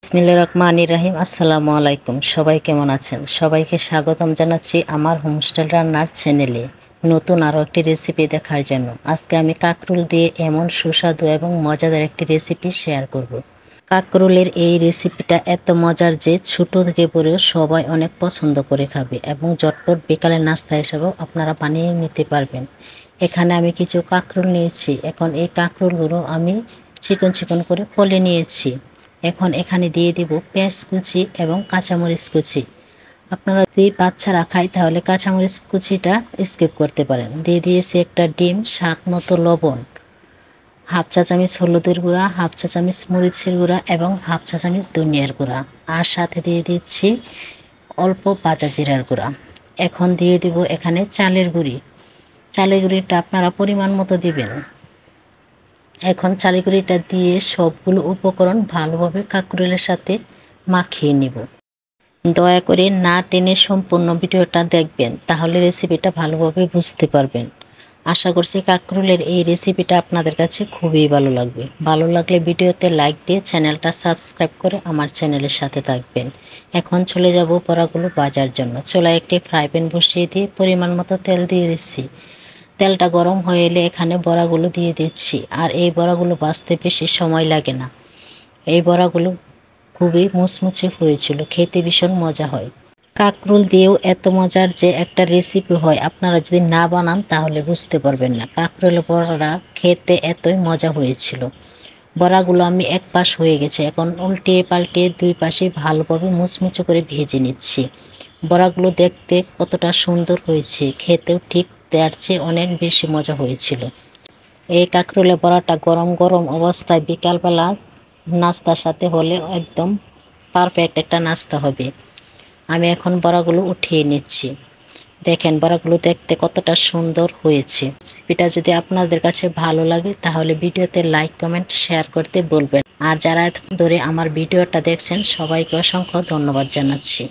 বিসমিল্লাহির রহমানির রহিম। আসসালামু আলাইকুম। সবাই কেমন আছেন? সবাইকে স্বাগতম জানাচ্ছি আমার হোমস্টাইল রান্নার চ্যানেলে নতুন আরও একটি রেসিপি দেখার জন্য। আজকে আমি কাঁকরোল দিয়ে এমন সুস্বাদু এবং মজাদার একটি রেসিপি শেয়ার করব। কাঁকরোলের এই রেসিপিটা এত মজার যে ছোট থেকে বড় সবাই অনেক পছন্দ করে খাবে এবং ঝটপট বিকালের নাস্তা হিসেবেও আপনারা বানিয়ে নিতে পারবেন। এখানে আমি কিছু কাঁকরোল নিয়েছি। এখন এই কাঁকরোলগুলো আমি চিকন চিকন করে ফলে নিয়েছি। এখন এখানে দিয়ে দিব পেঁয়াজ কুচি এবং কাঁচামরিচ কুচি। আপনারা যদি বাচ্চারা খায় তাহলে কাঁচামরিচ কুচিটা স্কিপ করতে পারেন। দিয়ে দিয়েছি একটা ডিম, স্বাদ মতো লবণ, হাফ চা চামচ হলুদের গুঁড়া, হাফ চা চামচ মরিচের গুঁড়া এবং হাফ চা চামচ ধনিয়ার গুঁড়া, আর সাথে দিয়ে দিচ্ছি অল্প ভাজা জিরার গুঁড়া। এখন দিয়ে দিব এখানে চালের গুঁড়ি। চালের গুঁড়িটা আপনারা পরিমাণ মতো দিবেন। এখন চালের গুঁড়িটা দিয়ে সবগুলো উপকরণ ভালোভাবে কাঁকরোলের সাথে মাখিয়ে নিব। দয়া করে না টেনে সম্পূর্ণ ভিডিওটা দেখবেন, তাহলে রেসিপিটা ভালোভাবে বুঝতে পারবেন। আশা করছি কাঁকরোলের এই রেসিপিটা আপনাদের কাছে খুবই ভালো লাগবে। ভালো লাগলে ভিডিওতে লাইক দিয়ে চ্যানেলটা সাবস্ক্রাইব করে আমার চ্যানেলের সাথে থাকবেন। এখন চলে যাব বড়াগুলো ভাজার জন্য। চুলায় একটি ফ্রাই প্যান বসিয়ে দিয়ে পরিমাণ মতো তেল দিয়ে দিচ্ছি। তেলটা গরম হয়ে এলে এখানে বড়াগুলো দিয়ে দিচ্ছি। আর এই বড়াগুলো ভাজতে বেশি সময় লাগে না। এই বড়াগুলো খুবই মুচমুচে হয়েছিল, খেতে ভীষণ মজা হয়। কাঁকরোল দিয়েও এত মজার যে একটা রেসিপি হয়, আপনারা যদি না বানান তাহলে বুঝতে পারবেন না। কাঁকরোলের বড়া খেতে এতই মজা হয়েছিল। বড়াগুলো আমি এক পাশ হয়ে গেছে, এখন উল্টিয়ে পাল্টিয়ে দুই পাশে ভালোভাবে মুচমুচে করে ভেজে নিচ্ছি। বড়াগুলো দেখতে কতটা সুন্দর হয়েছে, খেতেও ঠিক তার চেয়ে অনেক বেশি মজা হয়েছিল। এই কাঁকরোলের বড়াটা গরম গরম অবস্থায় বিকালবেলা নাস্তার সাথে হলে একদম পারফেক্ট একটা নাস্তা হবে। আমি এখন বড়াগুলো উঠিয়ে নিচ্ছি। দেখেন বড়াগুলো দেখতে কতটা সুন্দর হয়েছে। রেসিপিটা যদি আপনাদের কাছে ভালো লাগে তাহলে ভিডিওতে লাইক, কমেন্ট, শেয়ার করতে বলবেন। আর যারা ধরে আমার ভিডিওটা দেখছেন সবাইকে অসংখ্য ধন্যবাদ জানাচ্ছি।